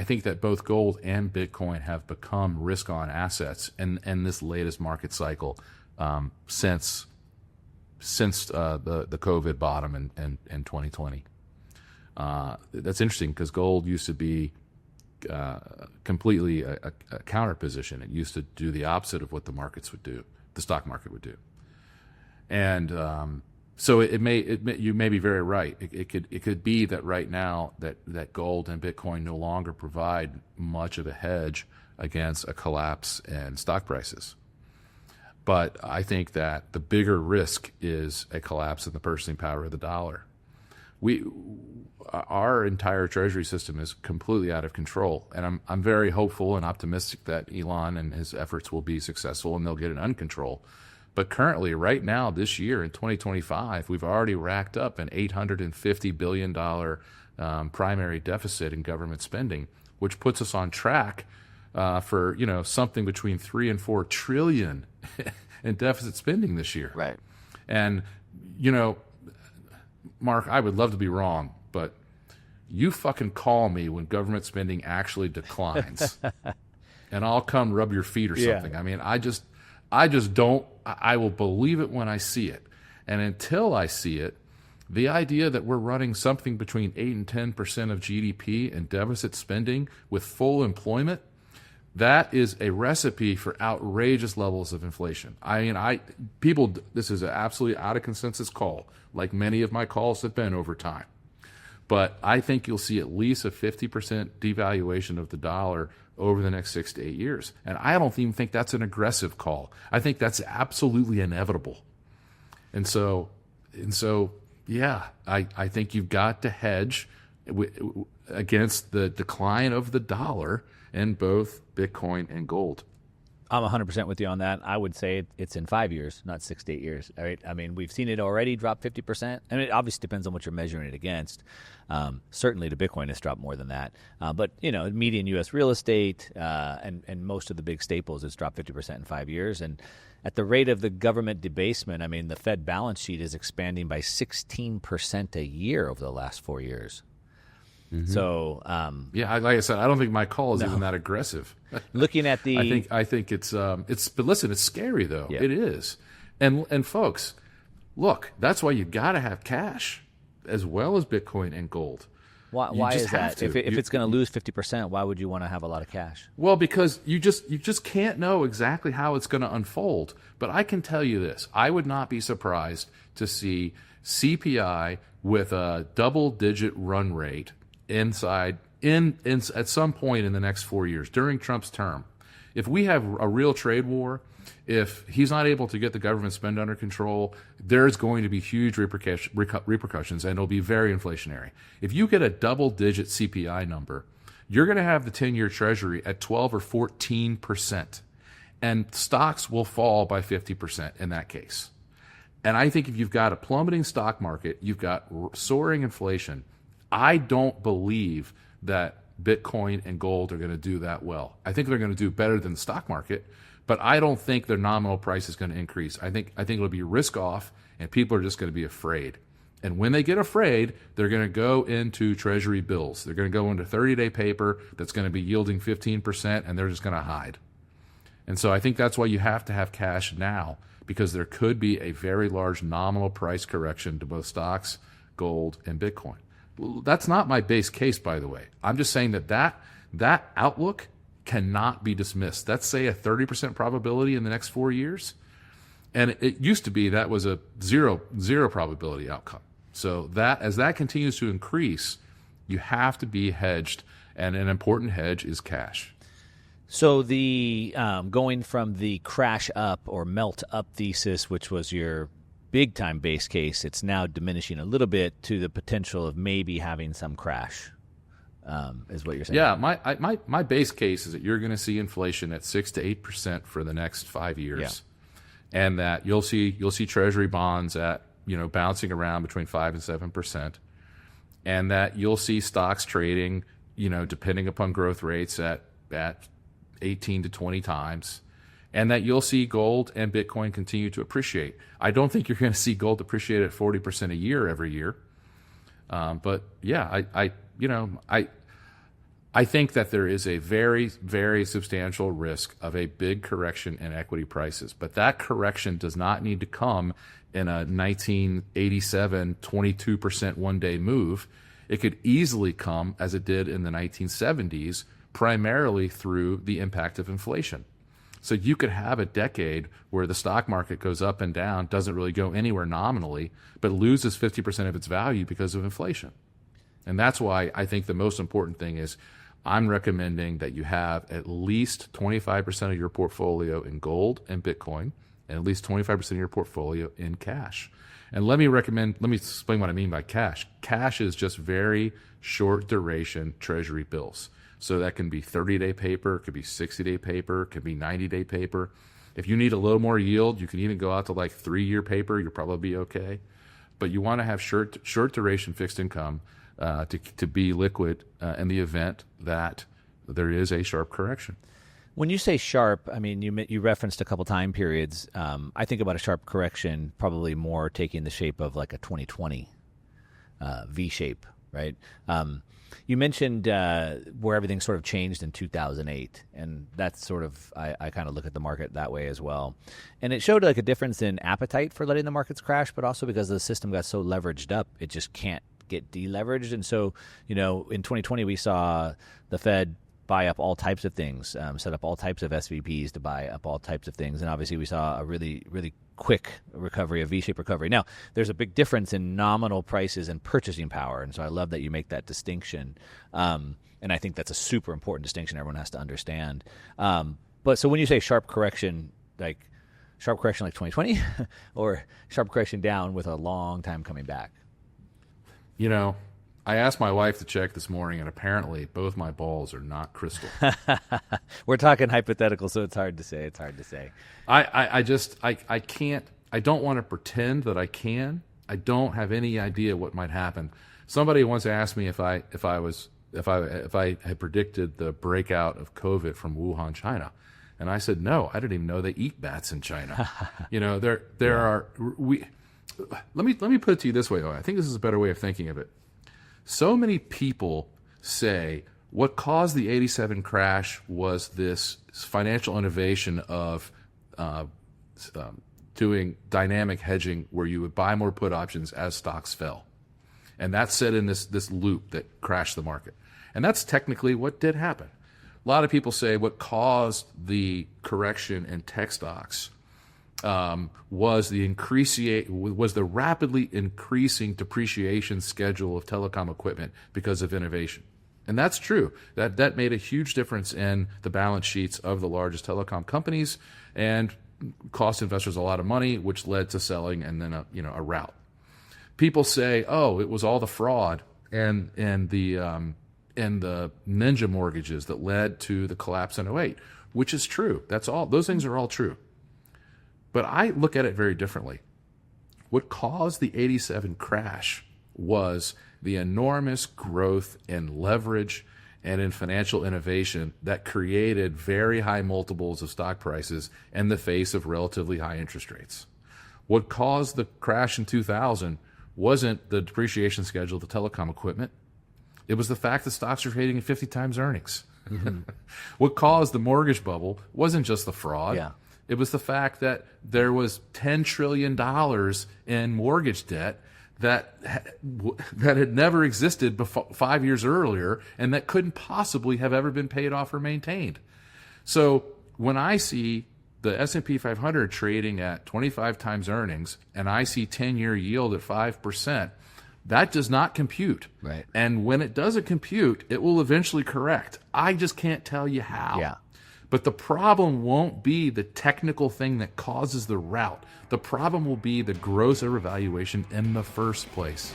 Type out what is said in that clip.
I think that both gold and Bitcoin have become risk-on assets in this latest market cycle since the COVID bottom in 2020. That's interesting because gold used to be completely a counter position. It used to do the opposite of what the markets would do, the stock market would do. And so you may be very right. It could be that right now that gold and Bitcoin no longer provide much of a hedge against a collapse in stock prices. But I think that the bigger risk is a collapse in the purchasing power of the dollar. Our entire treasury system is completely out of control, and I'm very hopeful and optimistic that Elon and his efforts will be successful and they'll get it under control. But currently, right now, this year in 2025, we've already racked up an $850 billion primary deficit in government spending, which puts us on track for something between 3 and 4 trillion in deficit spending this year. Right. And Mark, I would love to be wrong, but you fucking call me when government spending actually declines, and I'll come rub your feet or something. Yeah. I mean, I just don't. I will believe it when I see it, and until I see it, the idea that we're running something between 8 and 10% of GDP in deficit spending with full employment, that is a recipe for outrageous levels of inflation. I mean, this is an absolutely out of consensus call, like many of my calls have been over time. But I think you'll see at least a 50% devaluation of the dollar over the next 6 to 8 years. And I don't even think that's an aggressive call. I think that's absolutely inevitable. And so yeah, I think you've got to hedge against the decline of the dollar in both Bitcoin and gold. I'm 100% with you on that. I would say it's in 5 years, not 6 to 8 years. All right. I mean, we've seen it already drop 50%. I mean, it obviously depends on what you're measuring it against. Certainly, the Bitcoin has dropped more than that. But median U.S. real estate and most of the big staples has dropped 50% in 5 years. And at the rate of the government debasement, I mean, the Fed balance sheet is expanding by 16% a year over the last 4 years. Mm-hmm. So yeah, like I said, I don't think my call is even that aggressive. Looking at the, I think it's but listen, it's scary though. Yeah. It is, and folks, look, that's why you got to have cash as well as Bitcoin and gold. Why is that? If it's going to lose 50%, why would you want to have a lot of cash? Well, because you just can't know exactly how it's going to unfold. But I can tell you this: I would not be surprised to see CPI with a double-digit run rate at some point in the next 4 years during Trump's term. If we have a real trade war, if he's not able to get the government spend under control, there's going to be huge repercussions, and it'll be very inflationary. If you get a double-digit CPI number, you're going to have the 10-year Treasury at 12 or 14%, and stocks will fall by 50% in that case. And I think if you've got a plummeting stock market, you've got soaring inflation, I don't believe that Bitcoin and gold are going to do that well. I think they're going to do better than the stock market, but I don't think their nominal price is going to increase. I think it'll be risk off, and people are just going to be afraid. And when they get afraid, they're going to go into treasury bills. They're going to go into 30-day paper that's going to be yielding 15%, and they're just going to hide. And so I think that's why you have to have cash now, because there could be a very large nominal price correction to both stocks, gold, and Bitcoin. That's not my base case, by the way. I'm just saying that outlook cannot be dismissed. That's, say, a 30% probability in the next 4 years. And it used to be that was a zero probability outcome. So that as that continues to increase, you have to be hedged, and an important hedge is cash. So the going from the crash up or melt up thesis, which was your big time base case, it's now diminishing a little bit to the potential of maybe having some crash, is what you're saying. Yeah, my base case is that you're going to see inflation at 6 to 8% for the next 5 years, and that you'll see Treasury bonds at bouncing around between 5 and 7%, and that you'll see stocks trading depending upon growth rates at 18 to 20 times. And that you'll see gold and Bitcoin continue to appreciate. I don't think you're going to see gold appreciate at 40% a year every year. But yeah, I think that there is a very, very substantial risk of a big correction in equity prices, but that correction does not need to come in a 1987 22% one-day move. It could easily come, as it did in the 1970s, primarily through the impact of inflation. So you could have a decade where the stock market goes up and down, doesn't really go anywhere nominally, but loses 50% of its value because of inflation. And that's why I think the most important thing is I'm recommending that you have at least 25% of your portfolio in gold and Bitcoin, and at least 25% of your portfolio in cash. And let me explain what I mean by cash. Cash is just very short duration treasury bills. So that can be 30-day paper, it could be 60-day paper, it could be 90-day paper. If you need a little more yield, you can even go out to like 3-year paper, you'll probably be okay. But you want to have short duration fixed income to be liquid in the event that there is a sharp correction. When you say sharp, I mean, you referenced a couple time periods. I think about a sharp correction probably more taking the shape of like a 2020 V shape, right? You mentioned where everything sort of changed in 2008, and that's sort of, I kind of look at the market that way as well. And it showed like a difference in appetite for letting the markets crash, but also because the system got so leveraged up, it just can't get deleveraged. And so, in 2020, we saw the Fed buy up all types of things, set up all types of SVPs to buy up all types of things. And obviously we saw a really, really quick recovery, a V-shaped recovery. Now, there's a big difference in nominal prices and purchasing power. And so I love that you make that distinction. And I think that's a super important distinction everyone has to understand. But so when you say sharp correction like 2020 or sharp correction down with a long time coming back? I asked my wife to check this morning, and apparently both my balls are not crystal. We're talking hypothetical, so it's hard to say. I can't. I don't want to pretend that I can. I don't have any idea what might happen. Somebody once asked me if I had predicted the breakout of COVID from Wuhan, China, and I said no. I didn't even know they eat bats in China. Let me put it to you this way. I think this is a better way of thinking of it. So many people say what caused the 87 crash was this financial innovation of doing dynamic hedging where you would buy more put options as stocks fell. And that set in this loop that crashed the market. And that's technically what did happen. A lot of people say what caused the correction in tech stocks was the rapidly increasing depreciation schedule of telecom equipment because of innovation. And that's true. That made a huge difference in the balance sheets of the largest telecom companies and cost investors a lot of money, which led to selling and then a rout. People say, oh, it was all the fraud and the ninja mortgages that led to the collapse in 2008, which is true. That's all. Those things are all true. But I look at it very differently. What caused the 87 crash was the enormous growth in leverage and in financial innovation that created very high multiples of stock prices in the face of relatively high interest rates. What caused the crash in 2000 wasn't the depreciation schedule of the telecom equipment. It was the fact that stocks were trading at 50 times earnings. Mm-hmm. What caused the mortgage bubble wasn't just the fraud. Yeah. It was the fact that there was $10 trillion in mortgage debt that had never existed before 5 years earlier and that couldn't possibly have ever been paid off or maintained. So when I see the S&P 500 trading at 25 times earnings and I see 10-year yield at 5%, that does not compute. Right. And when it doesn't compute, it will eventually correct. I just can't tell you how. Yeah. But the problem won't be the technical thing that causes the rout. The problem will be the gross overvaluation in the first place.